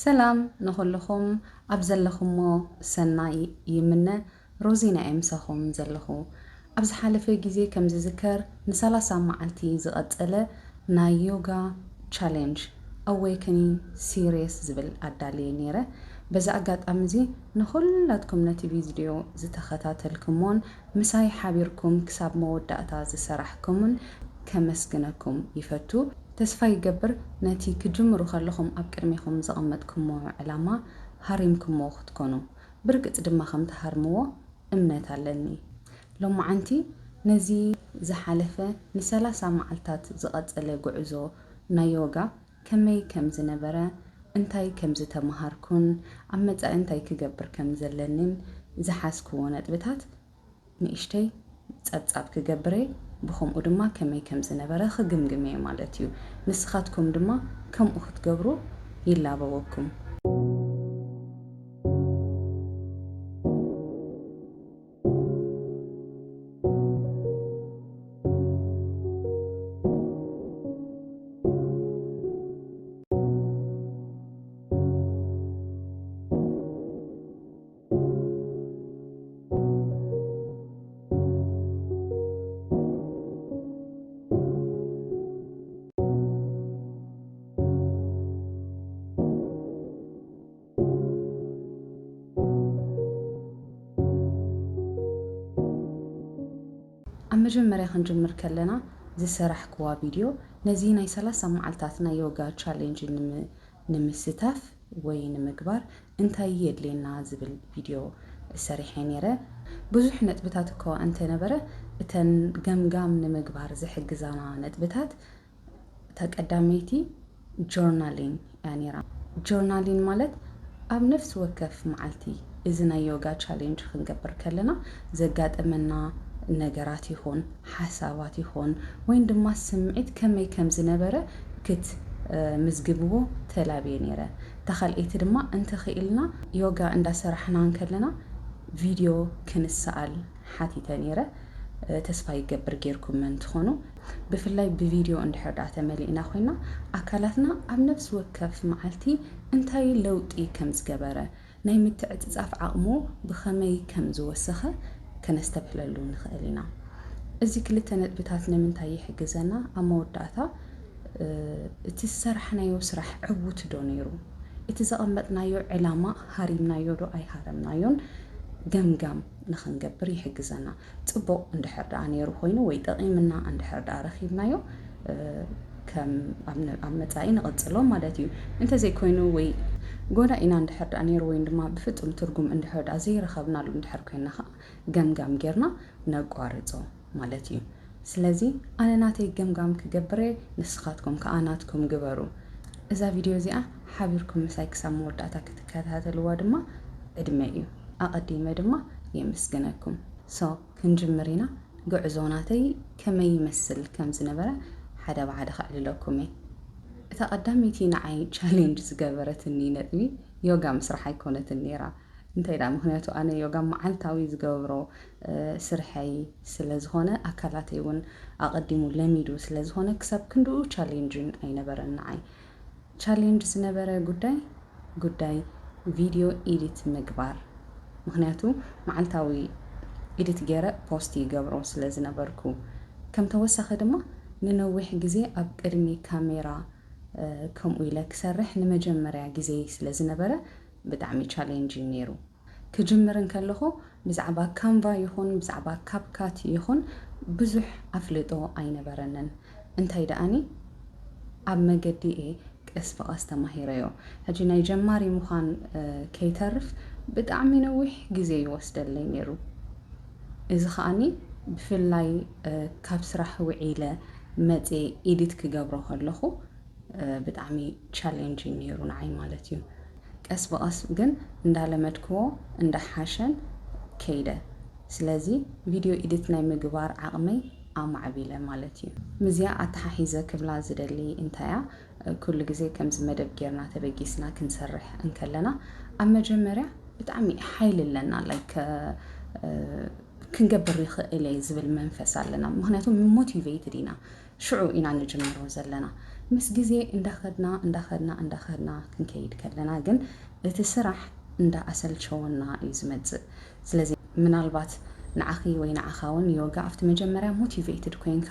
ሰላም ንኹልኹም ኣብ ዘለኹምዎ ሰናይ ይምነ ሮዚና ኤምሰኹም ዘለኹ ኣብ ዝሓለፈ ግዜ ከም ዝዝከር ን30 መዓልቲ ዝቐፀለ ናይ ዮጋ ቻሌንጅ awakening serious ዝብል ኣዳልየ ነይረ በዛ ኣጋጣሚ እዚ ንኹላትኩም ነቲ ቪድዮ ዝተኸታተልኩሞን ምሳይ ሓቢርኩም ክሳብ መወዳእታ ዝሰራሕኩምን ከመስግነኩም ይፈቱ ተስፋ ይገብር ነቲ ክጅምሩ ከለኹም ኣብ ቅድሚኹም ዘቐመጥኩሞ ዕላማ ሃሪምኩሞ ክትኮኑ ብርግጽ ድማ ከም ተሃርምዎ እምነት ኣለኒ ሎማዓንቲ ነዚ ዝሓለፈ ን30 መዓልታት ዝቐፀለ ጉዕዞ ናይ ዮጋ ከመይ ከም ዝነበረ እንታይ ከም ዝተማሃርኩን ኣብ መጻኢ እንታይ ክገብር ከም ዘለኒን ዝሓስክዎ ነጥብታት ንእሽተይ ጸብጻብ ክገብረ ብኸምኡ ድማ ከመይ ከም ዝነበረ ክግምግም ማለት እዩ ንስኻትኩም ድማ ከምኡ ክትገብሩ ይላበወኩም ኣብ መጀመርያ ክንጅምር ከለና ዝሰራሕክዋ ቪድዮ ነዚ ናይ 30 መዓልታት ናይ ዮጋ ቻሌንጅ ንምስታፍ ወይ ንምግባር እንታይ የድልየና ዝብል ቪድዮ ሰሪሐ ነይረ ብዙሕ ነጥብታት እኮ እንተነበረ እተን ገምጋም ንምግባር ዝሕግዛና ነጥብታት ተቀዳመይቲ ጆርናሊንግ ነይራ ጆርናሊንግ ማለት ኣብ ነፍሲ ወከፍ መዓልቲ እዚ ናይ ዮጋ ቻሌንጅ ክንገብር ከለና ዘጋጠመና ነገራት ይሆን ሓሳባት ይሆን ወይ ድማ ስምዒት ከመይ ከም ዝነበረ ክት ምዝግብዎ ተላብየ ነይረ ተኻልኤቲ ድማ እንተኽኢልና ዮጋ እንዳሰራሕና ከለና ቪድዮ ክንሰኣል ሓቲተ ነይረ ተስፋ ይገብር ጌርኩም እንትኾኑ ብፍላይ ብቪድዮ እንድሕር ዳኣ ተመሊእና ኮይና ኣካላትና ኣብ ነፍሲ ወከፍ መዓልቲ እንታይ ለውጢ ከም ዝገበረ ናይ ምትዕፅጻፍ ዓቕሙ ብኸመይ ከም ዝወሰኸ ከነስተብህለሉ ንኽእል ኢና እዚ ክልተ ነጥብታት ንምንታይ ይሕግዘና ኣብ መወዳእታ እቲ ዝሰራሕናዮ ስራሕ ዕዉት ዶ ነይሩ እቲ ዘቐመጥናዮ ዕላማ ሃሪምናዮ ዶ ኣይሃረምናዮን ገምጋም ንኽንገብር ይሕግዘና ጽቡቕ እንድሕር ዳኣ ነይሩ ኮይኑ ወይ ጠቒምና እንድሕር ዳኣ ረኺብናዮ ከም ኣብ መጻኢ ንቕጽሎ ማለት እዩ እንተዘይኮይኑ ወይ ጎዳ ኢና እንድሕር ዳኣ ነይሩ ወይ ድማ ብፍጹም ትርጉም እንድሕር ዳኣ ዘይረኸብናሉ እንድሕር ኮይና ገምጋም ጌርና ነቋርጾ ማለት እዩ ስለዚ ኣነ ናተይ ገምጋም ክገብረ ንስኻትኩም ከኣናትኩም ግበሩ እዛ ቪድዮ እዚኣ ሓቢርኩም ምሳይ ክሳብ መወዳእታ ክትከታተልዋ ድማ ዕድመ እዩ ኣቐዲመ ድማ የመስግነኩም ክንጅምር ኢና ጉዕዞ ናተይ ከመይ ይመስል ከም ዝነበረ ሓደ ብሓደ ክዕልለኩም እየ እታ ቀዳመይቲ ንዓይ ቻሌንጅ ዝገበረትኒ ነጥቢ ዮጋ ምስራሕ ኣይኮነትን ነይራ እንታይ ዳ ምክንያቱ ኣነ ዮጋ መዓልታዊ ዝገብሮ ስርሐይ ስለ ዝኾነ ኣካላተይ እውን ኣቐዲሙ ለሚዱ ስለ ዝኾነ ክሳብ ክንድኡ ቻሌንጅን ኣይነበረን ንዓይ ቻሌንጅ ዝነበረ ጉዳይ ቪድዮ ኤዲት ምግባር ምክንያቱ መዓልታዊ ኤዲት ገይረ ፖስት ይገብሮ ስለ ዝነበርኩ ከም ተወሳኺ ድማ ንነዊሕ ግዜ ኣብ ቅድሚ ካሜራ ከምኡ ኢለ ክሰርሕ ንመጀመርያ ግዜ ስለ ዝነበረ ብጣዕሚ ቻሌንጅ ነይሩ ክጅምርን ከለኹ ብዛዕባ ካንቫ ይኹን ብዛዕባ ካፕካት ይኹን ብዙሕ ኣፍልጦ ኣይነበረንን እንታይ ደኣኒ ኣብ መገዲ ቀስ በቐስ ተማሂረዮ ሕጂ ናይ ጀማሪ ምዃን ከይተርፍ ብጣዕሚ ነዊሕ ግዜ ይወስደለይ ነይሩ እዚ ኸኣኒ ብፍላይ ካብ ስራሕ ውዒለ መፄ ኤዲት ክገብሮ ከለኹ ብጣዕሚ ቻሌንጅ ነይሩ ንዓይ ማለት እዩ ቀስ በቐስ ግን እንዳለመድክዎ እንዳሓሸን ከይደ ስለዚ ቪድዮ ኤዲት ናይ ምግባር ዓቕመይ ኣማዕቢለ ማለት እዩ ምዝያ ኣተሓሒዘ ክብላ ዝደሊ እንታያ ኩሉ ግዜ ከምዚ መደብ ጌርና ተበጊስና ክንሰርሕ እንከለና ኣብ መጀመርያ ብጣዕሚ ሓይል ኣለና ክንገብር ይኽእል ዝብል መንፈስ ኣለና ምክንያቱ ሞቲቬትድ ኢና ሽዑ ኢና ንጅምሮ ዘለና مس جزء اندخدنا كنكيد كلنا جن تسرح እንዳ አሰልቸውና ይዝመጽ ስለዚ ምናልባት ንዓኺ ወይ ንዓኻውን ዮጋ ኣብቲ መጀመርያ ሞቲቬትድ ኮይንካ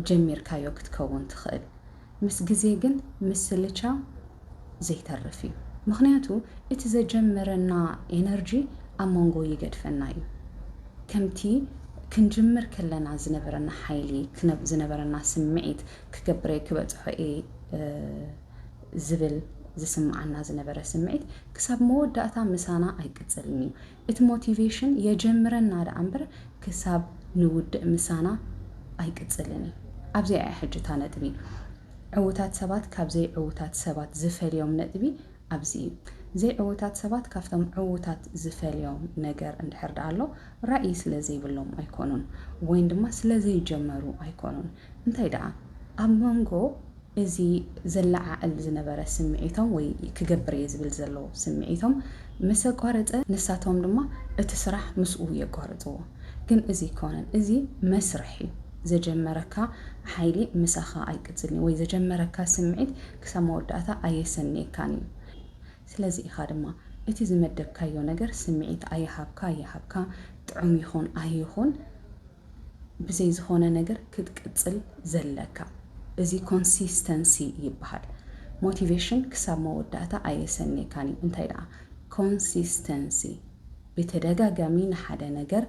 ጀሚርካዮ ክትከውን ትኽእል ምስ ግዜ ግን ምስ ስልቻ ዘይተርፍ እዩ ምክንያቱ እቲ ዘጀመረና ኤነርጂ ኣብ መንጎ ይገድፈና እዩ ከምቲ ክንጅምር ከለና ዝነበረና ሓይሊ ዝነበረና ስምዒት ክገብረ ክበጽሖ ዝብል ዝስምዓና ዝነበረ ስምዒት ክሳብ መወዳእታ ምሳና ኣይቅጽልኒ እቲ ሞቲቬሽን የጀምረና ዳኣምበር ክሳብ ንውድእ ምሳና ኣይቅጽልኒ ኣብዚ ኣይ ሕጅታ ነጥቢ ዕውታት ሰባት ካብ ዘይ ዕውታት ሰባት ዝፈልዮም ነጥቢ ኣብዚ ዘይ ዕውታት ሰባት ካብቶም ዕውታት ዝፈልዮም ነገር እንድሕር ዳኣሎ ራእይ ስለ ዘይብሎም ኣይኮኑን ወይ ድማ ስለ ዘይጀመሩ ኣይኮኑን እንታይ ደኣ ኣብ መንጎ እዚ ዘለዓል ዝነበረ ስምዒቶም ወይ ክገብር ዝብል ዘሎ ስምዒቶም ምስ ቋረፀ ንሳቶም ድማ እቲ ስራሕ ምስኡ የቋርፅዎ ግን እዚ ኮነን እዚ መስርሕ ዘጀመረካ ሓይሊ ምሳኻ ኣይቅጽልኒ ወይ ዘጀመረካ ስምዒት ክሳብ መወዳእታ ኣየሰነካን እዩ ስለዚ ኢኻ ድማ እቲ ዝመደብካዮ ነገር ስምዒት ኣይሃብካ ጥዑም ይኹን ኣይኹን ብዘይ ዝኾነ ነገር ክትቅጽል ዘለካ እዚ ኮንሲስተንሲ ይበሃል ሞቲቬሽን ክሳብ መወዳእታ ኣየሰነካን እዩ እንታይ ደኣ ኮንሲስተንሲ ብተደጋጋሚ ንሓደ ነገር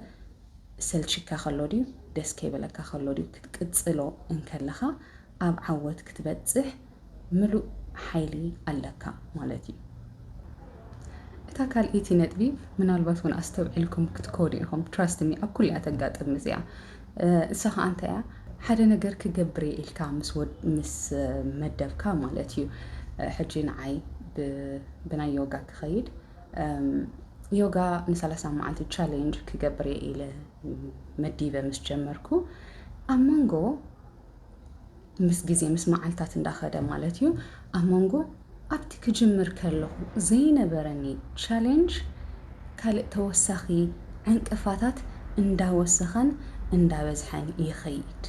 ሰልችካ ከሎ ድዩ ደስ ከይበለካ ከሎ ድዩ ክትቅጽሎ እንከለኻ ኣብ ዓወት ክትበጽሕ ምሉእ ሓይሊ ኣለካ ማለት እዩ እታ ካልእቲ ነጥቢ ምናልባት እውን ኣስተውዒልኩም ክትኮዱ ኢኹም ትራስት ሚ ኣብ ኩሉ ኣተጋጥም እዚኣ እሳኻ እንታይ እያ ሓደ ነገር ክገብር ኢልካ ምስ መደብካ ማለት እዩ ሕጂ ንዓይ ብናይ ዮጋ ክኸይድ ዮጋ ን30 መዓልቲ ቻሌንጅ ክገብር ኢለ መዲበ ምስ ጀመርኩ ኣብ መንጎ ምስ ግዜ ምስ መዓልታት እንዳኸደ ማለት እዩ ኣብ መንጎ ኣብቲ ክጅምር ከለኹ ዘይነበረኒ ቻሌንጅ ካልእ ተወሳኺ ዕንቅፋታት እንዳወሰኸን እንዳበዝሐን ይኸይድ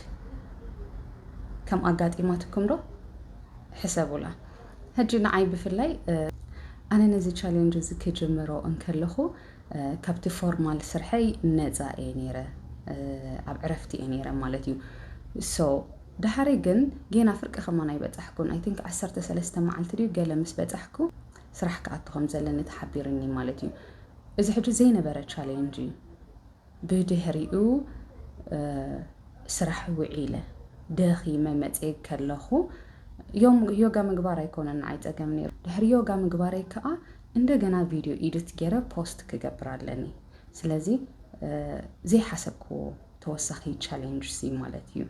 ከም ኣጋጢማትኩም ዶ ሕሰቡላ ሕጂ ንዓይ ብፍላይ ኣነ ነዚ ቻሌንጅ እዚ ክጅምሮ እንከለኹ ካብቲ ፎርማል ስርሐይ ነፃ እየ ነይረ ኣብ ዕረፍቲ እየ ነይረ ማለት እዩ ሶ ድሓሪ ግን ጌና ፍርቂ ከማን ኣይበፃሕኩን ኣይ ቲንክ 13 መዓልቲ ድዩ ገለ ምስ በፃሕኩ ስራሕ ክኣትኹም ዘለኒ ተሓቢርኒ ማለት እዩ እዚ ሕጂ ዘይነበረ ቻሌንጅ እዩ ብድሕሪኡ ስራሕ ውዒለ ደኺመ መፅእ ከለኹ ዮጋ ምግባር ኣይኮነን ንዓይ ፀገም ነይሩ ድሕሪ ዮጋ ምግባረይ ከዓ እንደገና ቪድዮ ኢዲት ገይረ ፖስት ክገብር ኣለኒ ስለዚ ዘይሓሰብክዎ ተወሳኺ ቻሌንጅ ሲ ማለት እዩ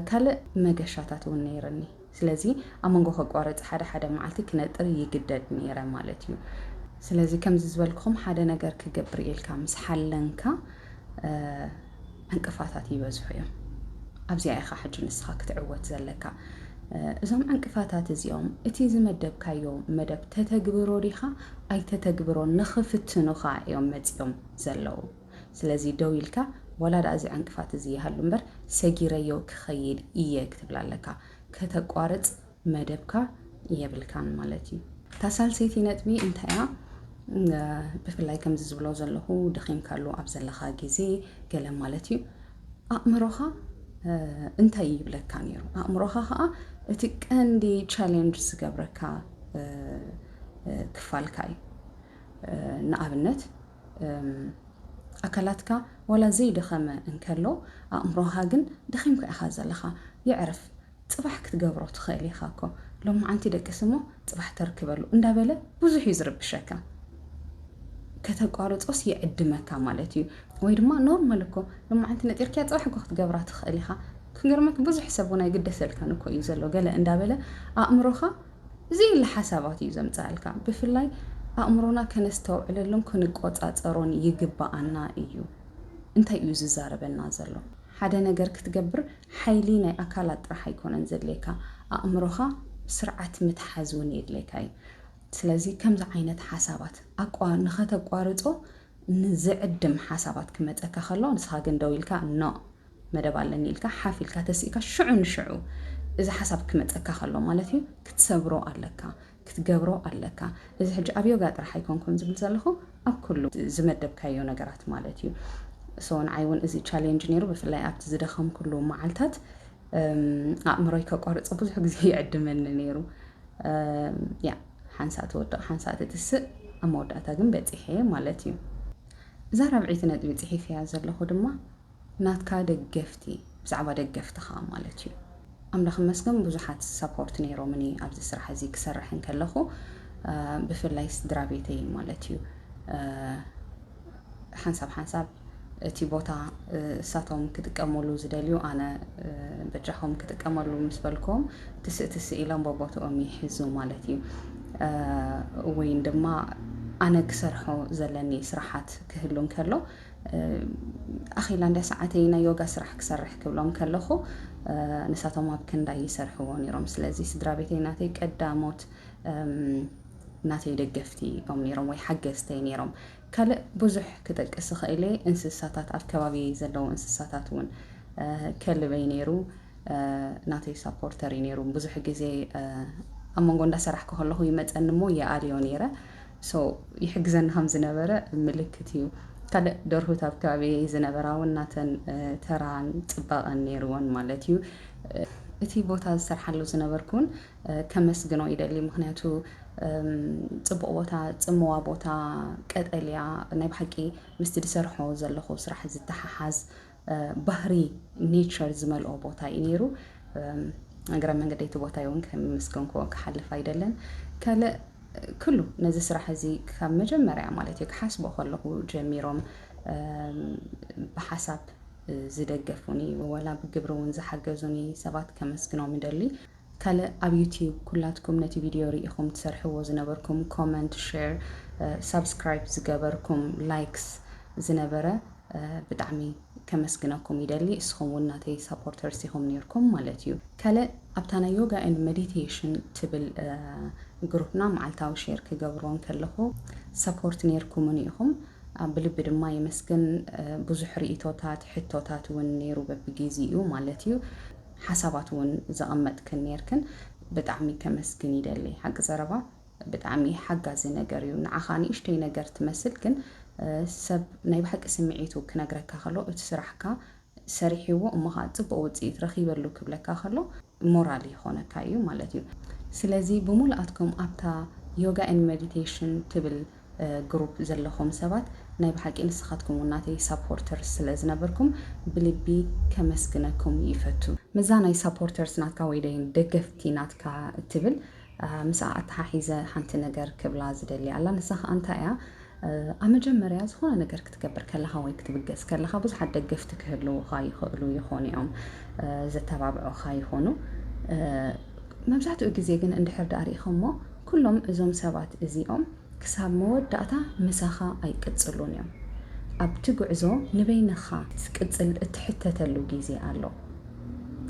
ካልእ መገሻታት እውን ነይረኒ ስለዚ ኣብ መንጎ ከቋርፅ ሓደ መዓልቲ ክነጥር ይግደድ ነይረ ማለት እዩ ስለዚ ከምዚ ዝበልኩም ሓደ ነገር ክገብር ኢልካ ምስ ሓለንካ ዕንቅፋታት ይበዝሑ እዮም ኣብዚኣ ኢኻ ሕጂ ንስኻ ክትዕወት ዘለካ እዞም ዕንቅፋታት እዚኦም እቲ ዝመደብካዮ መደብ ተተግብሮ ዲኻ ኣይተተግብሮ ንኽፍትኑኻ እዮም መፂኦም ዘለዉ ስለዚ ደው ኢልካ ወላ ዳ እዚ ዕንቅፋት እዚ ይሃሉ እምበር ሰጊረዮ ክኸይድ እየ ክትብል ኣለካ ከተቋርፅ መደብካ የብልካን ማለት እዩ ታሳልሰይቲ ነጥቢ እንታይ እያ ብፍላይ ከምዚ ዝብሎ ዘለኹ ደኺምካሉ ኣብ ዘለኻ ግዜ ገለ ማለት እዩ ኣእምሮኻ እንታይ ይብለካ ነይሩ ኣእምሮኻ ከዓ እቲ ቀንዲ ቻሌንጅ ዝገብረካ ክፋልካ እዩ ንኣብነት ኣካላትካ ወላ ዘይደኸመ እንከሎ ኣእምሮኻ ግን ደኺምካ ኢኻ ዘለኻ ይዕርፍ ፅባሕ ክትገብሮ ትኽእል ኢኻ እኮ ሎማዓንቲ ደቅስሞ ፅባሕ ተርክበሉ እንዳበለ ብዙሕ እዩ ዝርብሸካ ከተቋርፆስ ይዕድመካ ማለት እዩ ወይ ድማ ኖርማል እኮ ሎማዓንቲ ነጢርክያ ፅባሕ እኮ ክትገብራ ትኽእል ኢኻ ክገርመክ ብዙሕ ሰብ እውን ኣይግደሰልካን እኮ እዩ ዘሎ ገለ እንዳበለ ኣእምሮኻ ዘይለ ሓሳባት እዩ ዘምፅኣልካ ብፍላይ ኣእምሮና ከነስተውዕለሎም ክንቆፃፀሮን ይግባኣና እዩ እንታይ እዩ ዝዛረበና ዘሎ ሓደ ነገር ክትገብር ሓይሊ ናይ ኣካላት ጥራሕ ኣይኮነን ዘድልየካ ኣእምሮኻ ስርዓት ምትሓዝ እውን የድልየካ እዩ ስለዚ ከምዚ ዓይነት ሓሳባት ንኸተቋርፆ ንዝዕድም ሓሳባት ክመፀካ ከሎ ንስኻ ግን ደው ኢልካ ኖ መደብ ኣለኒ ኢልካ ሓፊልካ ተሲእካ ሽዑ ንሽዑ إذا حسب كمت أكخلو مالتي كتسبرو علىك كتجبرو علىك إذا حج أبيو قادر حيكونكم زبل زلخو أكله زمدب كايو نجارات مالتي سون عيون إذا challenge نيرو بفلاي أبت زدخم كله معلتات أمريكا قارت أبوز زي عدمن نيرو يا حنسات ودا حنسات تسق أموداتا جن بتحي مالتي زهرة بعيتنا بتحي فيها زلخو دما ناتكا دقفتي بزعبا دقفتها مالتي أملاخ مسكن بزحات سابورت نيرو مني أبز سرح زيك سرحن كلخو بفلاي درابيتي مالتي حنساب تي بوتا ساتهم كتقملو زدليو أنا بجحهم كتقملو مسبلكم تس إلى باباتو أمي حزو مالتي وين دما أنا كسرحو زلني سرحات كهلون كلو أخي لاندا ساعتين يوغا سرح كسرح كبلون كلخو نساتهم ما بكندا يسرحو نيرم سلازي سدرابيتي ناتي قداموت ناتي دقفتي أم نيرم وي حقستي نيرم كلا بزح كتقس خيلي انسساتات أفكابي زلو انسساتات ون كل بينيرو ناتي سابورتر نيرو بزح جزي أما نقول سرح كهله يمت أنمو يا آليونيرة سو يحجزن هم زنبرة ملكتيو كلا دره تابكابي زنبرة وناتن تران تبقى النيرون مالتيو اتي بوتا سرحلو زنبركون كمسجنو إيدالي مخناتو ጽቡቕ ቦታ ጽምዋ ቦታ ቀጠልያ ናይ ብሓቂ ምስቲ ድሰርሖ ዘለኹ ስራሕ ዝተሓሓዝ ባህሪ ኔቸር ዝመልኦ ቦታ እዩ ነይሩ እግረ መንገደይቲ ቦታ ይውን ከምስከንኮ ክሓልፍ አይደለን ካለ ኩሉ ነዚ ስራሕ እዚ ካብ መጀመርያ ማለት እዩ ክሓስቦ ከለኹ ጀሚሮም ብሓሳብ ዝደገፉኒ ወላ ብግብረውን ዝሓገዙኒ ሰባት ከመስግኖም ይደሊ كلا أب يوتيوب كلاتكم نتي فيديو ريخم تسرحوا زنبركم كومنت شير سبسكرايب زجبركم لايكس زنبرة بدعمي كمسكناكم يدلي اسخون ناتي سابورترز يخم نيركم مالتيو كلا أبتانا يوغا and meditation تبل جروبنا مع التاو شير كجبرون كلهو سابورت نيركم ونيخم بلب دما يمسكن بزح رئيتوتات حتوتات ونيرو ببجيزيو مالتيو حساباتون زقمت كنيركن بدعمي كمسكن يدلي حق زربا بدعمي حق زي نجاريو نعخاني اشتي نجار تمثل كن سب نايب حق سمعيتو كنجرك خلو تسرحكا سريحيو امها صبو وصيت رخيبلو كبلكا خلو مورالي هونه كايو مالتيو سلازي بمولاتكم ابتا يوغا اند مديتيشن تبل جروب زلخم سبات نايب حق انسخاتكم وناتي سابورترز سلازنبركم بلبي كمسكنكم يفتو مزاناي سابورترز ناتكا ويدين دقفتي ناتكا تبل مساعة حيزة حانت نجار كبلا زدلي على نسخ أنت يا أما جمريا زخونا نجار كتكبر كلها ويكتب الجس كلها بس حد دقفتك هلو خاي خلو يخوني أم زتبع خاي خونو مبزعتو إجزيجن عند حرد أريخمو كلهم إزوم سبات إزيهم كساب مودعتا مساخا أي كتسلون يوم أبتقو عزو نبينخا كتسل اتحتتلو جيزي ألو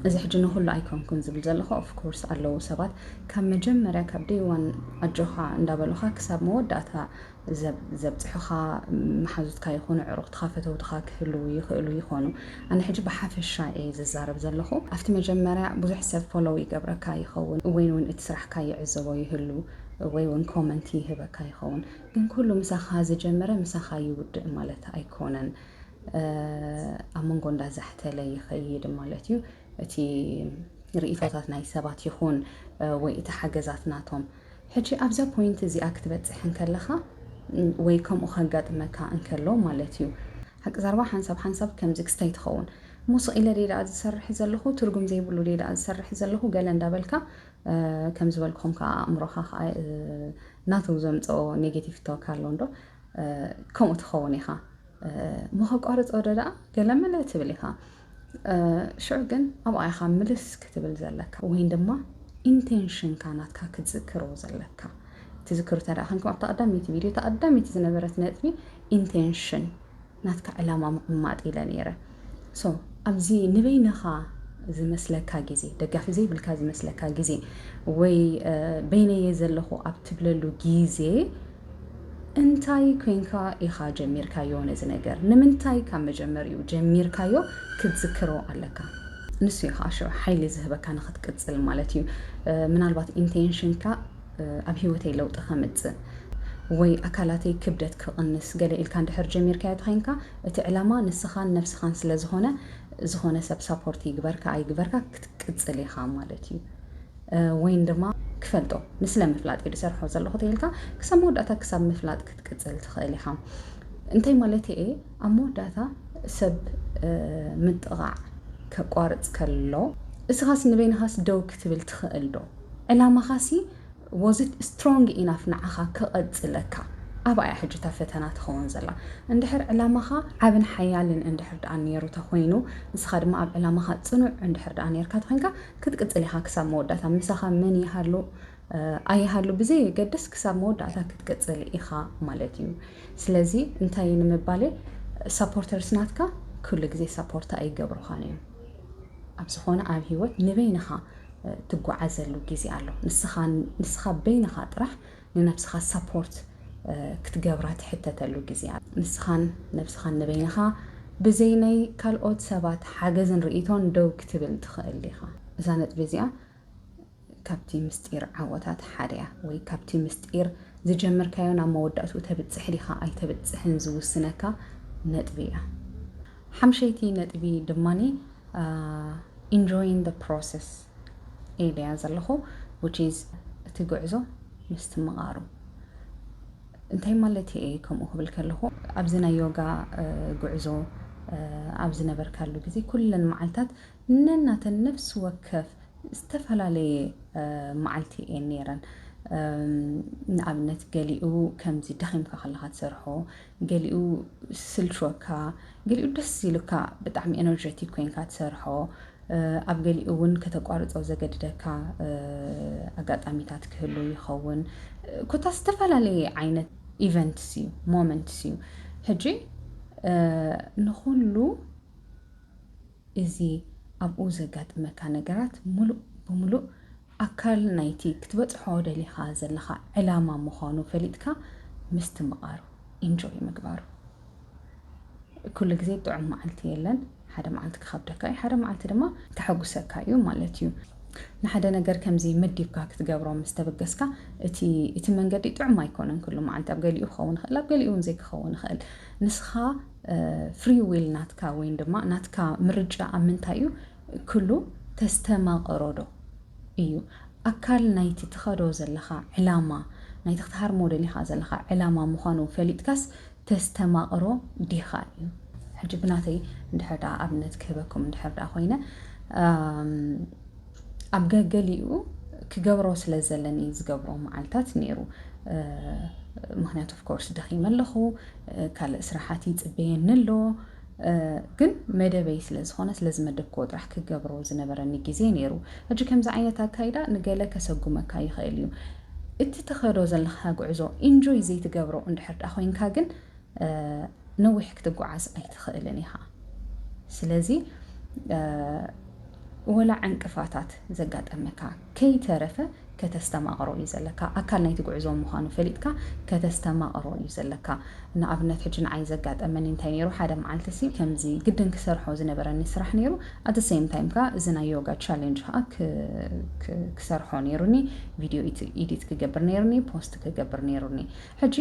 إذا حجنو هلو أيكون كون زبل زلخو of course ألو سبات كم مجمرة كبديوان أجوخا اندابلوخا كساب مودعتا زبتحوخا محازوت كا يخونو عروق تخافتو تخاك هلو يخلو يخونو أنا حجب حافظ شاي ززارب زلخو أفتي مجمرة بزح سب فولو يقبرا كا يخون وين اتسرح كا يعزو يهلو وين كومنتي هبه كاي خون ግን كل مساخا زجمره مساخا يود ማለት አይኮነን አመንጎንዳ ዘحتለ ይخيድ ማለት እዩ እቲ ርኢቶታት ናይ ሰባት ይኹን ወይ እቲ ሓገዛትናቶም ሕጂ ኣብዛ ፖይንት እዚ ኣክትበጽሕን ከለኻ ወይ ከም ኡኸጋጥመካ እንከሎ ማለት እዩ حق زربا حنسب كم زك ستيت خون موسى إلى ريدا أزسرح زلخو ترجم زي بقولوا ريدا أزسرح زلخو قال ندابلك كم زبالكم كأمرخا ناتو زمت أو نيجاتيف توك هالوندو كم تخوني خا مهق أرد أردا قال ما لا تبليها شو جن أبغى يخملس كتب زلك وين دما intention كانت كتذكروا زلك تذكروا ترى خلكم أتقدمي فيديو تقدمي تزنبرت نتبي intention ناتك علامة مات إلى نيرة so أبزي نبينها زي مسلكها جزي دقة في زي بالكاز مسلكها جزي وي بين يزلخو أبتبللو جزي انتاي كوينكا إخا جمير كايو نزنجر نمنتاي كام جمريو جمير كايو كتذكروا علىك ንሱ ይኻሽ ሓይሊ ዝህበካ ንኽትቅጽል ማለት እዩ ምናልባት ኢንቴንሽንካ ኣብ ህይወተይ ለውጢ ከምጽእ ወይ ኣካላተይ ክብደት ክቕንስ ገለ ኢልካ እንድሕር ጀሚርካዮ ተኸንካ እቲ ዕላማ ንስኻን ነፍስኻን ስለ ዝኾነ ሰብ ሰፖርት ይግበርካ ኣይግበርካ ክትቅጽል ኢኻ ማለት እዩ ወይን ድማ ክፈልጦ ንስለ ምፍላጥ ኢሉ ሰርሖ ዘለኹ ተይልካ ክሳብ መወዳእታ ክሳብ ምፍላጥ ክትቅጽል ትኽእል ኢኻ እንታይ ማለት እየ ኣብ መወዳእታ ሰብ ምጥቓዕ ከቋርጽ ከሎ እስኻስ ንበይንኻስ ደው ክትብል ትኽእል ዶ ዕላማኻሲ was it strong enough ንዓኻ ክቐጽለካ ኣብኣያ ሕጅታ ፈተና ትኸውን ዘላ እንድሕር ዕላማኻ ዓብን ሓያልን እንድሕር ደኣ ነይሩ ተኾይኑ ንስኻ ድማ ኣብ ዕላማኻ ጽኑዕ እንድሕር ደኣ ነርካ ተኾይንካ ክትቅጽል ኢኻ ክሳብ መወዳእታ ምሳኻ መን ይሃሉ ኣይሃሉ ብዘይ ገደስ ክሳብ መወዳእታ ክትቅጽል ኢኻ ማለት እዩ ስለዚ እንታይ ንምባሌ ሰፖርተርስ ናትካ ኩሉ ግዜ ሰፖርት ኣይገብሩኻን እዮም ኣብ ዝኾነ ኣብ ህይወት ንበይንኻ ትጓዓዘሉ ግዜ ኣሎ ንስኻ በይንኻ ጥራሕ ንነፍስኻ ሰፖርት ክትገብራ ትሕተተሉ ግዜ ኣሎ ንስኻን ነፍስኻን ንበይንኻ ብዘይ ናይ ካልኦት ሰባት ሓገዝን ርኢቶን ደው ክትብል ትኽእል ኢኻ እዛ ነጥቢ እዚኣ ካብቲ ምስጢር ዓወታት ሓደ እያ ወይ ካብቲ ምስጢር ዝጀመርካዮ ናብ መወዳእቱ ተብጽሕ ዲኻ ኣይተብጽሕን ዝውስነካ ነጥቢ እያ ሓምሸይቲ ነጥቢ ድማኒ enjoying the process ኢልያ ዘለኹ which is እቲ ጉዕዞ ምስቲ ምቓሩ እንታይ ማለት እየ ከምኡ ክብል ከለኹ ኣብዚ ናይ ዮጋ ጉዕዞ ኣብ ዝነበርካሉ ግዜ ኩለን መዓልታት ነናተን ነፍሲ ወከፍ ዝተፈላለየ መዓልቲ እየን ነይረን ንኣብነት ገሊኡ ከምዚ ደኺምካ ከለኻ ትሰርሖ ገሊኡ ስልችወካ ገሊኡ ደስ ኢሉካ ብጣዕሚ ኤነርጀቲክ ኮይንካ ትሰርሖ ኣብ ገሊኡ እውን ከተቋርጾ ዘገድደካ ኣጋጣሚታት ክህሉ ይኸውን ኮታስ ዝተፈላለየ ዓይነት ኢቨንትስ እዩ ሞመንትስ እዩ ሕጂ ንኹሉ እዚ ኣብኡ ዘጋጥመካ ነገራት ሙሉእ ብምሉእ ኣካል ናይቲ ክትበጽሖ ደሊኻ ዘለኻ ዕላማ ምዃኑ ፈሊጥካ ምስቲ ምቓሩ ኢንጆይ ምግባሩ ኩሉ ግዜ ጥዑም መዓልቲ የለን ሓደ መዓልቲ ክኸብደካ እዩ ሓደ መዓልቲ ድማ ተሐጉሰካ እዩ ማለት እዩ ንሓደ ነገር ከምዚ መዲብካ ክትገብሮ ምስ ተበገስካ እቲ መንገዲ ጥዑም ኣይኮነን ኩሉ መዓልቲ ኣብ ገሊኡ ክኸውን ይኽእል ኣብ ገሊኡ እውን ዘይክኸውን ይኽእል ንስኻ ፍሪ ዊል ናትካ ወይ ድማ ናትካ ምርጫ ኣብ ምንታይ እዩ ኩሉ ተስተማቕሮ ዶ እዩ ኣካል ናይቲ ትኸዶ ዘለኻ ዕላማ ናይቲ ክትሃርሞ ደሊኻ ዘለኻ ዕላማ ምዃኑ ፈሊጥካስ ተስተማቕሮ ዲኻ እዩ ሕጂ ብናተይ እንድሕር ደኣ ኣብነት ክህበኩም እንድሕር ደኣ ኮይነ ኣብ ገሊኡ ክገብሮ ስለ ዘለኒ ዝገብሮ መዓልታት ነይሩ ምክንያቱ ኦፍ ኮርስ ደኺመ ኣለኹ ካልእ ስራሓት ይጽበየኒ ኣሎ ግን መደበይ ስለ ዝኾነ ስለ ዝመደብክዎ ጥራሕ ክገብሮ ዝነበረኒ ግዜ ነይሩ ሕጂ ከምዚ ዓይነት ኣካይዳ ንገለ ከሰጉመካ ይኽእል እዩ እቲ ተኸዶ ዘለኻ ጉዕዞ ኢንጆይ ዘይትገብሮ እንድሕር ደኣ ኮይንካ ግን ነዊሕ ክትጓዓዝ ኣይትኽእልን ኢኻ ስለዚ ወላ ዕንቅፋታት ዘጋጠመካ ከይተረፈ ከተስተማቕሮ እዩ ዘለካ ኣካል ናይቲ ጉዕዞ ምዃኑ ፈሊጥካ ከተስተማቕሮ እዩ ዘለካ ንኣብነት ሕጂ ንዓይ ዘጋጠመኒ እንታይ ነይሩ ሓደ መዓልቲ ከምዚ ግድን ክሰርሖ ዝነበረኒ ስራሕ ነይሩ ኣት ዘ ሴም ታይም ካ እዚ ናይ ዮጋ ቻሌንጅ ከዓ ክሰርሖ ነይሩኒ ቪድዮ ኢዲት ክገብር ነይሩኒ ፖስት ክገብር ነይሩኒ ሕጂ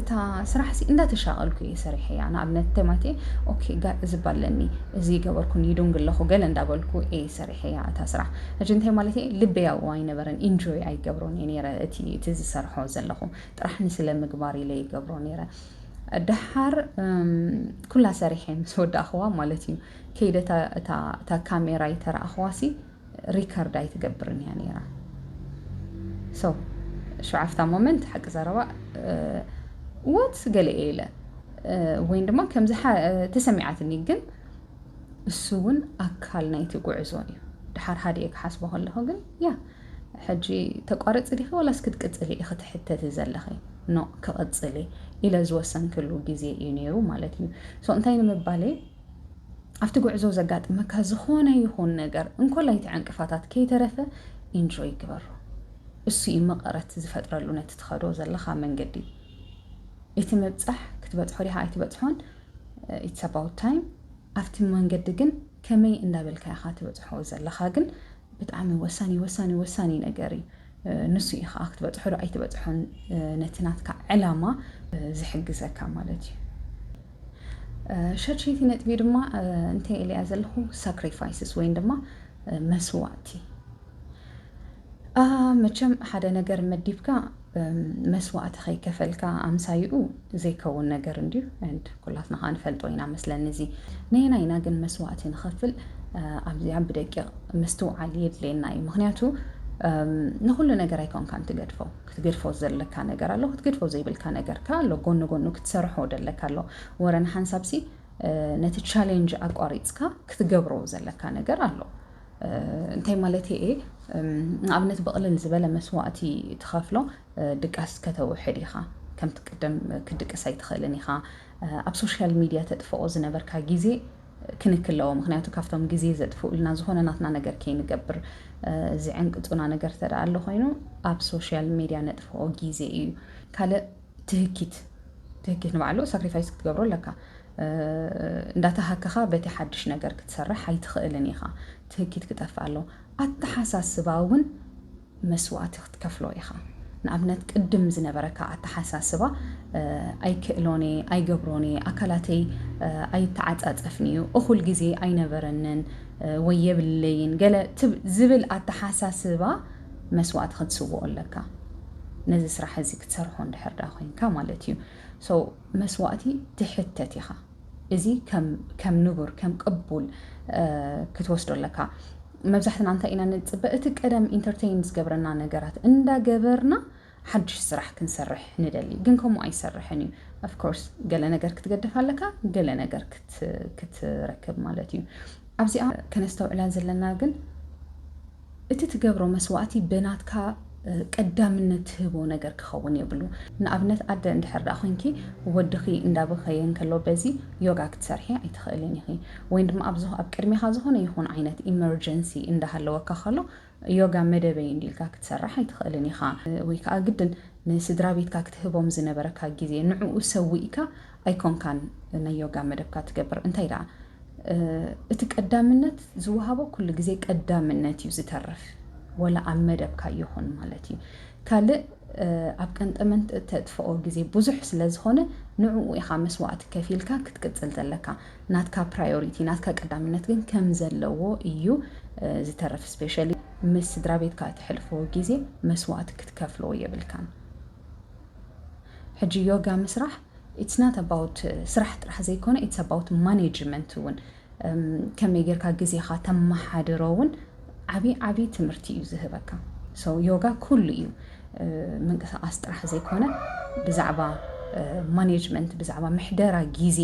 እታ ስራሕ እንዳተሻቐልኩ እየ ሰሪሐ እያ ንኣብነት ተማቴ ኦኬ ዝባለኒ እዚ ገበርኩ ይዱንግ ኣለኹ ገለ እንዳበልኩ እየ ሰሪሐ እያ እታ ስራሕ ሕጂ እንታይ ማለት እየ ልበይ ኣብኡ ኣይነበረን ኢንጆይ ኣይገብሮን እየ ነይረ እቲ ዝሰርሖ ዘለኹ ጥራሕኒ ስለ ምግባር ኢለ ይገብሮ ነይረ ድሓር ኩላ ሰሪሐ ምስ ወዳእኽዋ ማለት እዩ ከይደ እታ ካሜራ ይተረኣኽዋሲ ሪከርድ ኣይትገብርን እያ ነይራ ሶ ሸዓፍታ ሞመንት ሓቂ ዘረባ ወት ገለ ኢለ ወይን ድማ ከምዚ ተሰሚዓትኒ ግን እሱ እውን ኣካል ናይቲ ጉዕዞ እዩ ድሓር ሃዲእ ክሓስቦ ከለኹ ግን ያ ሕጂ ተቋረጽ ዲኺ ወላስ ክትቅጽሊ ኢኺ ትሕተት ዘለኺ ኖ ክቕጽሊ ኢለ ዝወሰንክሉ ግዜ እዩ ነይሩ ማለት እዩ ሶ እንታይ ንምባሌ ኣብቲ ጉዕዞ ዘጋጥመካ ዝኾነ ይኹን ነገር እንኮላይቲ ዕንቅፋታት ከይተረፈ ኢንጆይ ግበሮ እሱ እዩ መቐረት ዝፈጥረሉ ነቲ ትኸዶ ዘለኻ መንገዲ እቲ ምብጻሕ ክትበጽሖ ዲኻ ኣይትበጽሖን ኢትስ ኣባውት ታይም ኣብቲ መንገዲ ግን كمي እንዳበልካ ኢኻ ትበጽሖ ዘለኻ ግን ብጣዕሚ ወሳኒ ነገሪ ንሱ ኢኻ ክትበጽሖ ዶ ኣይትበጽሖን ነቲ ናትካ ዕላማ ዝሕግዘካ ማለት እዩ ሸርሸይቲ ነጥቢ ድማ እንታይ ኢልያ ዘለኹ ሳክሪፋይስስ ወይ ድማ መስዋዕቲ መቸም ሓደ ነገር መዲብካ መስዋዕቲ ከይከፈልካ ኣምሳይኡ ዘይከውን ነገር እንዲሁ and ኩላትና ንፈልጦ ኢና መስለኒ እዚ ነይና ግን መስዋዕቲ ንኸፍል ኣብዚ ኣብ ደቂቕ ምስትውዓል የድልየና እዩ ምክንያቱ ንኹሉ ነገር ኣይኮንካን ክትገድፎ ዘለካ ነገር ኣሎ ክትገድፎ ዘይብልካ ነገር ኣሎ ጎኑ ክትሰርሖ ደለካ ኣሎ ወረን ሓንሳብሲ ነቲ ቻሌንጅ ኣቋሪፅካ ክትገብሮ ዘለካ ነገር ኣሎ እንታይ ማለት እየ ንኣብነት በቕልል ዝበለ መስዋዕቲ ትኸፍሎ ድቃስ ከተውሕድ ኢኻ ከም ትቅደም ክድቅስ ኣይትኽእልን ኢኻ ኣብ ሶሻል ሚድያ ተጥፍኦ ዝነበርካ ግዜ ክንክለዎ ምክንያቱ ካብቶም ግዜ ዘጥፍኡልና ዝኾነ ናትና ነገር ከይንገብር ዝዕንቅጡና ነገር ተደኣ ኣሎ ኮይኑ ኣብ ሶሻል ሚድያ ነጥፍኦ ግዜ እዩ ካልእ ትህኪት ንባዕሉ ሳክሪፋይስ ክትገብሮ ኣለካ እንዳተሃከኻ በቲ ሓድሽ ነገር ክትሰርሕ ኣይትኽእልን ኢኻ ትህኪት ክጠፍእ ኣሎ ኣተሓሳስባ እውን መስዋዕቲ ክትከፍሎ ኢኻ ንኣብነት ቅድም ዝነበረካ ኣተሓሳስባ ኣይክእሎኒ ኣይገብሮኒ ኣካላተይ ኣይተዓጻጸፍኒ እኹል ግዜ ኣይነበረንን ወይ የብለይን ገለ ዝብል ኣተሓሳስባ መስዋዕቲ ክትስውኦ ኣለካ ነዚ ስራሕ እዚ ክትሰርሖ እንድሕር ዳ ኮይንካ ማለት እዩ ሶ መስዋዕቲ ትሕተት ኢኻ እዚ ከም ንቡር ከም ቅቡል ክትወስዶ ኣለካ መብዛሕትና እንታይ ኢና ንጽበእ እቲ ቀደም ኢንተርቴይን ዝገብረና ነገራት እንዳገበርና ሓድሽ ስራሕ ክንሰርሕ ንደሊ ግን ከምኡ ኣይሰርሕን እዩ ኦፍ ኮርስ ገለ ነገር ክትገድፍ ኣለካ ገለ ነገር ክትረክብ ማለት እዩ ኣብዚኣ ከነስተውዕላ ዘለና ግን እቲ ትገብሮ መስዋዕቲ ብናትካ ቀዳምነት ህቦ ነገር ክኸውን የብሉ ንኣብነት ኣደ እንድሕር ዳ ኮይንኪ ወድኺ እንዳበኸየን ከሎ በዚ ዮጋ ክትሰርሒ ኣይትኽእልን ኢኺ ወይ ድማ ኣብ ቅድሚኻ ዝኾነ ይኹን ዓይነት ኢመርጀንሲ እንዳሃለወካ ከሎ ዮጋ መደበይ እንዲልካ ክትሰርሕ ኣይትኽእልን ኢኻ ወይ ከዓ ግድን ንስድራ ቤትካ ክትህቦም ዝነበረካ ግዜ ንዕኡ ሰዊኢካ ኣይኮንካን ናይ ዮጋ መደብካ ትገብር እንታይ ዳ እቲ ቀዳምነት ዝወሃቦ ኩሉ ግዜ ቀዳምነት እዩ ዝተርፍ ወላ ኣብ መደብካ ይኹን ማለት እዩ ካልእ ኣብ ቀንጠመንት ተጥፍኦ ግዜ ብዙሕ ስለ ዝኾነ ንዕኡ ኢኻ መስዋዕቲ ከፊልካ ክትቅፅል ዘለካ ናትካ ፕራዮሪቲ ናትካ ቀዳምነት ግን ከም ዘለዎ እዩ ዝተርፍ ስፔሻሊ ምስ ስድራ ቤትካ ትሕልፎ ግዜ መስዋዕቲ ክትከፍሎ የብልካን ሕጂ ዮጋ ምስራሕ it's not about ስራሕ ጥራሕ ዘይኮነ it's about management እውን ከመይ ጌርካ ግዜኻ ተመሓድሮውን ዓቢ ትምህርቲ እዩ ዝህበካ ሶ ዮጋ ኩሉ እዩ መንቀሳቐስ ጥራሕ ዘይኮነ ብዛዕባ ማኔጅመንት ብዛዕባ ምሕደራ ግዜ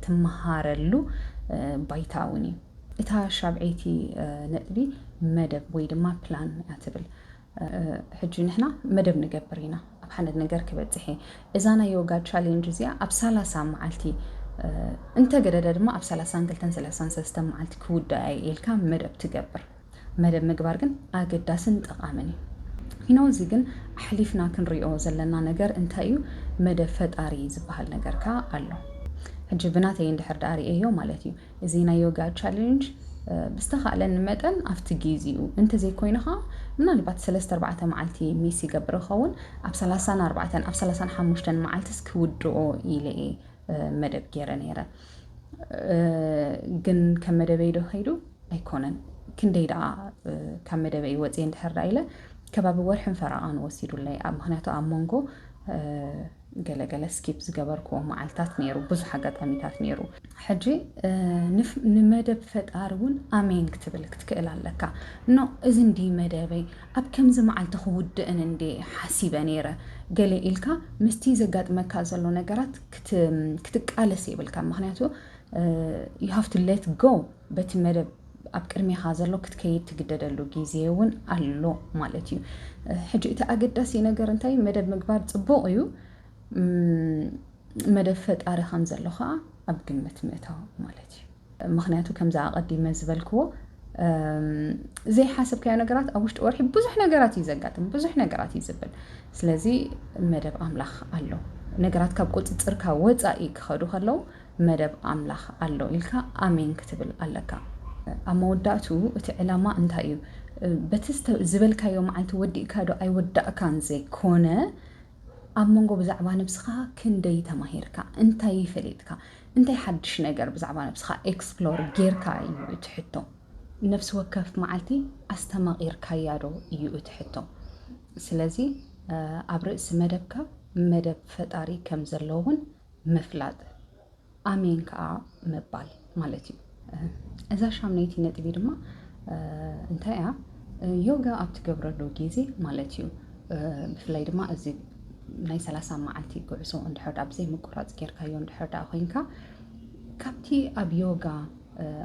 ትመሃረሉ ባይታ እውን እዩ እታ ሻብዐይቲ ነጥቢ መደብ ወይ ድማ ፕላን እትብል ሕጂ ንሕና መደብ ንገብር ኢና ኣብ ሓነድ ነገር ክበጽሕ እዛ ናይ ዮጋ ቻሌንጅ እዚኣ ኣብ 30 መዓልቲ እንተገደደ ድማ ኣብ 32-33 መዓልቲ ክውዳእ ኢልካ መደብ ትገብር መደብ ምግባር ግን ኣገዳስን ጠቃምን እዩ እዚ ግን ኣሕሊፍና ክንሪኦ ዘለና ነገር እንታይ እዩ መደብ ፈጣሪ ዝበሃል ነገርካ ኣሎ ሕጂ ብናተይ እንድሕር ዳ ሪአዮ ማለት እዩ እዚ ናይ ዮጋ ቻሌንጅ ብስተኻለን መጠን ኣብቲ ጊዜኡ እንተ ዘይኮይንኻ ምናልባት 3-4 መዓልቲ ሚስ ይገብር ኸውን ኣብ 34 ኣብ 35 መዓልትስ ክውድኦ ኢለ መደብ ገይረ ነይረ ግን ከም መደበይ ዶ ኸይዱ ኣይኮነን ክንደይ ዳ ካብ መደበይ ወፅየ እንድሕር ዳ ኢለ ከባቢ ወርሕን ፈራቓን ወሲዱለይ ኣብ ምክንያቱ ኣብ ሞንጎ ገለገለ ስኪፕ ዝገበርክዎ መዓልታት ነይሩ ብዙሕ ኣጋጣሚታት ነይሩ ሕጂ ንመደብ ፈጣሪ እውን ኣሜን ክትክእል ኣለካ ኖ እዚ እንዲ መደበይ ኣብ ከምዚ መዓልቲ ክውድእን እንዲ ሓሲበ ነይረ ገለ ኢልካ ምስቲ ዘጋጥመካ ዘሎ ነገራት ክትቃለስ ይብልካ ምክንያቱ you have to let go በቲ መደብ ኣብ ቅድሚኻ ዘሎ ክትከይድ ትግደደሉ ግዜ እውን ኣሎ ማለት እዩ ሕጂ እቲ ኣገዳሲ ነገር እንታይ መደብ ምግባር ጽቡቕ እዩ መደብ ፈጣሪ ከም ዘሎ ከዓ ኣብ ግምት ምእታው ማለት እዩ ምክንያቱ ከምዛ ቀዲመ ዝበልክዎ ዘይሓሰብካዮ ነገራት ኣብ ውሽጢ ወርሒ ብዙሕ ነገራት ይዘጋጥም ብዙሕ ነገራት ይዝብል ስለዚ መደብ ኣምላኽ ኣሎ ነገራት ካብ ቁፅፅርካ ወፃኢ ክኸዱ ከለው መደብ ኣምላኽ ኣሎ ኢልካ ኣሜን ክትብል ኣለካ ኣመወዳእቱ እቲ ዕላማ እንታይ እዩ በቲ ዝበልካዮ መዓልቲ ወዲእካ ዶ ኣይወዳእካን ዘይኮነ ኣብ መንጎ ብዛዕባ ነብስኻ ክንደይ ተማሂርካ እንታይ ፈሊጥካ እንታይ ሓድሽ ነገር ብዛዕባ ነብስኻ ኤክስፕሎር ጌርካ እዩ እቲ ሕቶ ነፍሲ ወከፍ መዓልቲ ኣስተማቒርካያ ዶ እዩ እቲ ሕቶ ስለዚ ኣብ ርእሲ መደብካ መደብ ፈጣሪ ከም ዘለውን ምፍላጥ ኣሜን ከዓ ምባል ማለት እዩ እዛ ሻምነይቲ ነጥቢ ድማ እንታይ እያ ዮጋ ኣብ ትገብረሉ ጊዜ ማለት እዩ ብፍላይ ድማ እዚ ናይ 30 መዓልቲ ጉዕዞ እንድሕር ዳ ብዘይ ምቁራፅ ጌርካዮ እንድሕር ዳ ኮይንካ ካብቲ ኣብ ዮጋ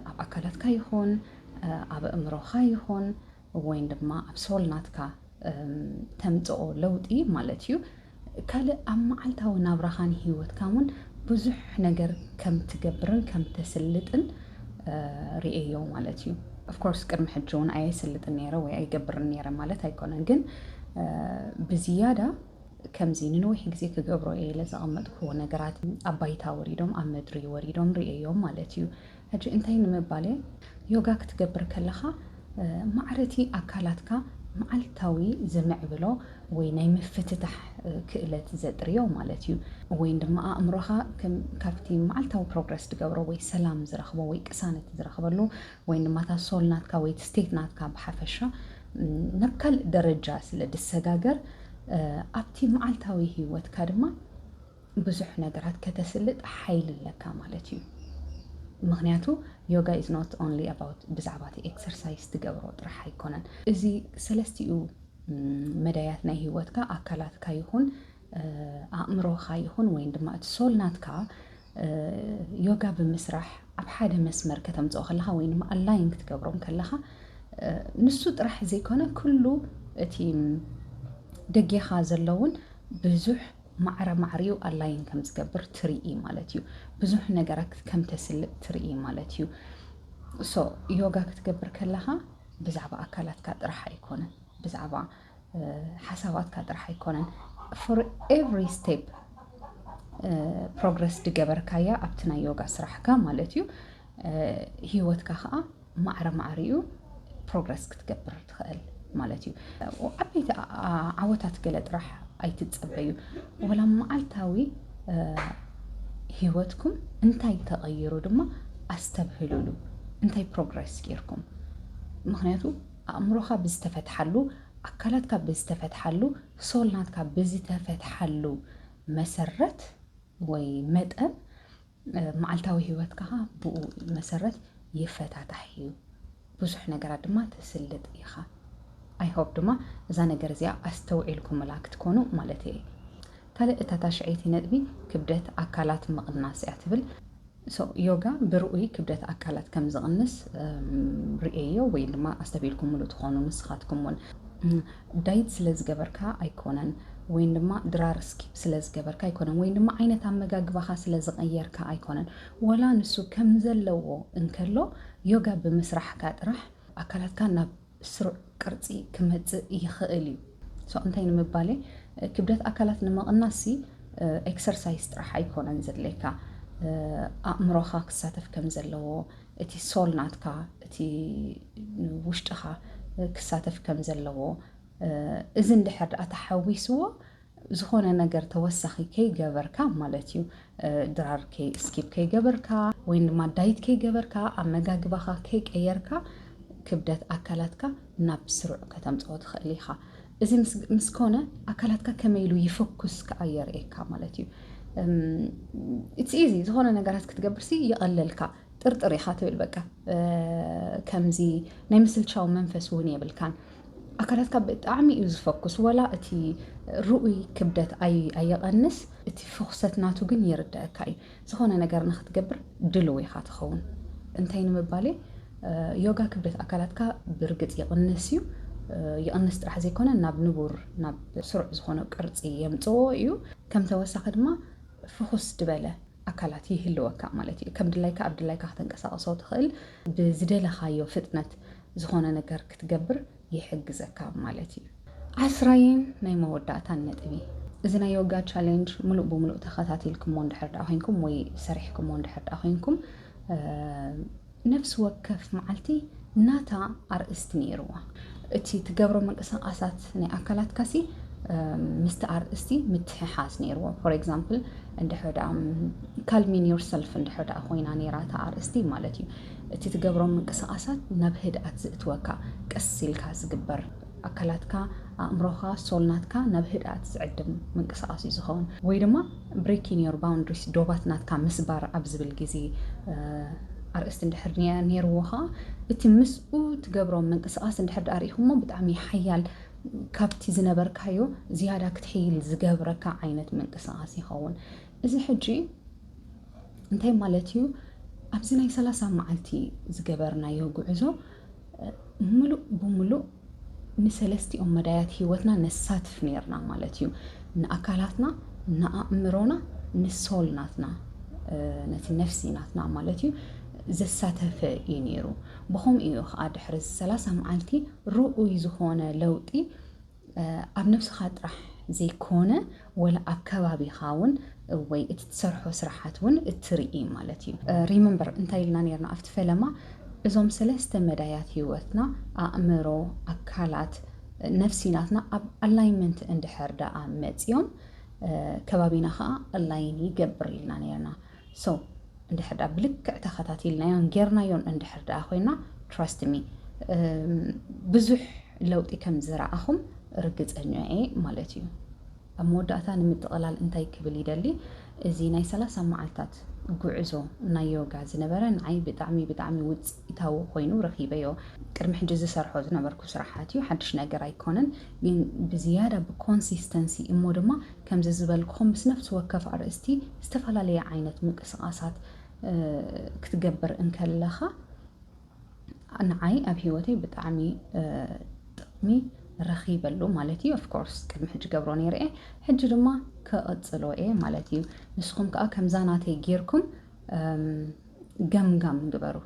ኣብ ኣካላትካ ይኹን ኣብ ኣእምሮኻ ይኹን ወይ ድማ ኣብ ሶልናትካ ተምፅኦ ለውጢ ማለት እዩ ካልእ ኣብ መዓልታዊ ናብራኻን ሂወትካ እውን ብዙሕ ነገር ከም ትገብርን ከም ተስልጥን ርኤዮ ማለት እዩ ኦፍኮርስ ቅድሚ ሕጂ እውን ኣየስልጥን ነይረ ወይ ኣይገብርን ነይረ ማለት ኣይኮነን ግን ብዝያዳ ከምዚ ንነዊሕ ግዜ ክገብሮ እየ ለዘቐመጥክዎ ነገራት ኣብ ባይታ ወሪዶም ኣብ ምድሪ ወሪዶም ርኤዮም ማለት እዩ ሕጂ እንታይ ንምባል ዮጋ ክትገብር ከለኻ ማዕረቲ ኣካላትካ መዓልታዊ ዝምዕብሎ ወይ ናይ ምፍትታሕ ክእለት ዘጥርዮ ማለት እዩ ወይ ድማ ኣእምሮኻ ካብቲ መዓልታዊ ፕሮግረስ ትገብሮ ወይ ሰላም ዝረኽቦ ወይ ቅሳነት ዝረኽበሉ ወይ ድማ ታ ሶልናትካ ወይ ስቴት ናትካ ብሓፈሻ ናብ ካልእ ደረጃ ስለ ድሰጋገር ኣብቲ መዓልታዊ ሂወትካ ድማ ብዙሕ ነገራት ከተስልጥ ሓይሊ ኣለካ ማለት እዩ ምክንያቱ ዮጋ is not only about ብዛዕባ እቲ ኤክሰርሳይዝ ትገብሮ ጥራሕ ኣይኮነን እዚ ሰለስቲኡ መዳያት ናይ ሂወትካ ኣካላትካ ይኹን ኣእምሮኻ ይኹን ወይ ድማ እቲ ሶልናትካ ዮጋ ብምስራሕ ኣብ ሓደ መስመር ከተምፅኦ ከለኻ ወይ ድማ ኣላይን ክትገብሮም ከለኻ ንሱ ጥራሕ ዘይኮነ ኩሉ እቲ ደጌኻ ዘለውን ብዙሕ ማዕሪኡ ኣላይን ከም ዝገብር ትርኢ ማለት እዩ ብዙሕ ነገራት ከም ተስልጥ ትርኢ ማለት እዩ ሶ ዮጋ ክትገብር ከለኻ ብዛዕባ ኣካላትካ ጥራሕ ኣይኮነን ብዛዕባ ሓሳባትካ ጥራሕ ኣይኮነን for every step ፕሮግረስ ድገበርካያ ኣብቲ ናይ ዮጋ ስራሕካ ማለት እዩ ሂወትካ ከዓ ማዕሪኡ ፕሮግረስ ክትገብር ትኽእል ማለት እዩ ዓበይቲ ዓወታት ገለ ጥራሕ ኣይትፀበዩ ወላ መዓልታዊ ሂወትኩም እንታይ ተቐይሩ ድማ ኣስተብህሉሉ እንታይ ፕሮግረስ ጌርኩም ምክንያቱ ኣእምሮኻ ብዝተፈትሓሉ ኣካላትካ ብዝተፈትሓሉ ሶልናትካ ብዝተፈትሓሉ መሰረት ወይ መጠን መዓልታዊ ሂወትካ ብኡ መሰረት ይፈታታሕ እዩ ብዙሕ ነገራት ድማ ተስልጥ ኢኻ I hope ድማ እዛ ነገር እዚኣ ኣስተውዒልኩም ላ ክትኮኑ ማለት እየ ካልእ እታ ታሽዐይቲ ነጥቢ ክብደት ኣካላት ምቕናስ እያ ትብል ዮጋ ብርኡይ ክብደት ኣካላት ከም ዝቕንስ ርኤዮ ወይ ድማ ኣስተቢልኩምሉ ትኾኑ ንስኻትኩም እውን ዳይት ስለ ዝገበርካ ኣይኮነን ወይ ድማ ድራር ስኪፕ ስለ ዝገበርካ ኣይኮነን ወይ ድማ ዓይነት ኣመጋግባኻ ስለ ዝቐየርካ ኣይኮነን ወላ ንሱ ከም ዘለዎ እንከሎ ዮጋ ብምስራሕካ ጥራሕ ኣካላትካ ናብ ስሩዕ ቅርፂ ክመፅእ ይኽእል እዩ እንታይ ንምባል ክብደት ኣካላት ንምቕናስ ኤክሰርሳይዝ ጥራሕ ኣይኮነን ዘድለይካ ኣእምሮኻ ክሳተፍ ከም ዘለዎ እቲ ሶልናትካ እቲ ውሽጥኻ ክሳተፍ ከም ዘለዎ እዚ እንድሕር ዳኣ ተሓዊስዎ ዝኾነ ነገር ተወሳኺ ከይገበርካ ማለት እዩ ድራር ስኪፕ ከይገበርካ ወይ ድማ ዳይት ከይገበርካ ኣመጋግባኻ ከይቀየርካ ክብደት ኣካላትካ ናብ ስሩዕ ከተምፅኦ ትኽእል ኢኻ እዚ ምስ ኮነ ኣካላትካ ከመይሉ ይፎኩስ ከዓ የርኤካ ማለት እዩ it's easy ዝኾነ ነገራት ክትገብርሲ ይቐለልካ ጥርጥር ኢኻ ትብል በቃ ከምዚ ናይ ምስልቻው መንፈስ እውን የብልካን ኣካላትካ ብጣዕሚ እዩ ዝፎኩስ ወላ እቲ ርኡይ ክብደት ኣየቐንስ እቲ ፍኹሰት ናቱ ግን ይርድአካ እዩ ዝኾነ ነገር ንኽትገብር ድልው ኢኻ ትኸውን እንታይ ንምባል ዮጋ ክብደት ኣካላትካ ብርግፅ ይቕንስ እዩ ይቕንስ ጥራሕ ዘይኮነ ናብ ንቡር ናብ ስሩዕ ዝኾነ ቅርፂ የምፅዎ እዩ ከም ተወሳኺ ድማ ፍኹስ ድበለ ኣካላት ይህልወካ ማለት እዩ ከም ድላይካ ኣብ ድላይካ ክትንቀሳቐሶ ትኽእል ብዝደለኻዮ ፍጥነት ዝኾነ ነገር ክትገብር ይሕግዘካ ማለት እዩ ዓስራይን ናይ መወዳእታ ነጥቢ እዚ ናይ ዮጋ ቻሌንጅ ሙሉእ ብሙሉእ ተኸታቲልኩምዎ እንድሕር ዳ ኮይንኩም ወይ ሰሪሕኩምዎ እንድሕር ዳ ኮይንኩም نفس وكف معلتي ناتا أرئست نيروا اتي تقبرو منقساقاسات ني أكلات كاسي مستأرئستي متحاز نيروا for example اندحر calming yourself اندحر أخوينا نيراتا أرئستي مالتي اتي تقبرو منقساقاسات نبهد أتزئتوكا كسيلكا زقبر أكلاتكا أمروخا سولناتكا نبهد أتزعدم منقساقاسي زخون ويدما breaking your boundaries دوباتناتكا مسبار أبز بالجزي أرئست اندحر نيروها اتي مسؤو تقبرو منقساقاس اندحر داريخمو بتعمي حيال كابتي زنبركايو زيادة كتحيل زقبركا عينت منقساقاس يخون إذا حجي انتي مالتيو أبزناي 3 معلتي زقبرنا يوقعزو ملو بملو نسلستي مدايات هيوتنا نساتف نيرنا مالتيو نأكالاتنا نأمرونا نسولناتنا نتي نفسي ناتنا مالتيو زساتف ينيرو بخوم إيو خاد حرز 3 معلتي رؤوي زخونة لوطي أب نفس خاد رح زي كونه ولا أب كبابي خاون وي اتتسرحو سرحاتون اترئي مالتيو ريممبر انتاي لنا نيرنا افتفلما ازوم 3 مدايات هيوتنا أأمرو أكالات نفسيناتنا أب ألاينمنت اندحر دا متيوم كبابينا خا ألاين يقبر لنا نيرنا سو اندحر دا بلك تخطاتي لنا يون غيرنا يون اندحر دا أخوينا trust me بزح لوطي كم زرعهم رقص أنواعي مالتيو أموداتا نمتقلال انتاي كبلي دالي ازي ناي 3 معلتات قعزو ناي يوغا زنبرا نعي بدعمي ودز إتاو خوينو رخيبيو كرم حجز سرحو زنبركو سرحاتيو حدش ناقر ايكونن بزيادة بكونسيستنسي امودما كم ززبالكم بس نفس وكف أرئستي استفالا لي عينة مقسقاسات كتقبر انكاللخا نعي أبهيوتي بدعمي تقمي رخيبلو مالتي of course كم حج قبروني رئي حج دما كأتصلو مالتي نسخم كم زاناتي جيركم قم قبرو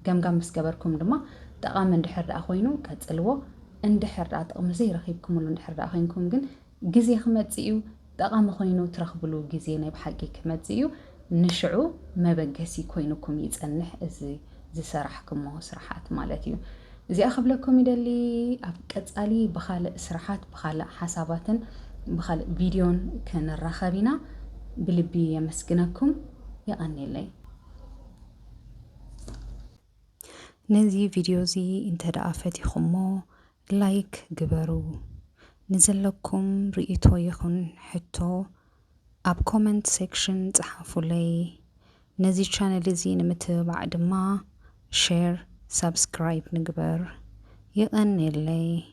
بس قبركم دما تقام اندحر دا أخوينو كتصلو اندحر دا تقام زي رخيبكم ولو اندحر دا أخوينكم جن جزي خمتزيو تقام أخوينو ترخبلو جزي نايب حقي كمتزيو نشعو ما بقسي كوينوكم يتسنح زي سرحكم وهو سرحات مالتيو زي أخبركم يدلي أبقى بخال سرحات بخال حساباتن بخال فيديون كان الرخابينا بلبي يمسكنكم يا أني لي نزي فيديو زي انت دعفتي خمو لايك قبرو نزلكم رئيتو يخون حتو أب كومنت سيكشن تحفو لي نزي channel زي نمتبع دما شير سبسكرايب نقبر يأني لي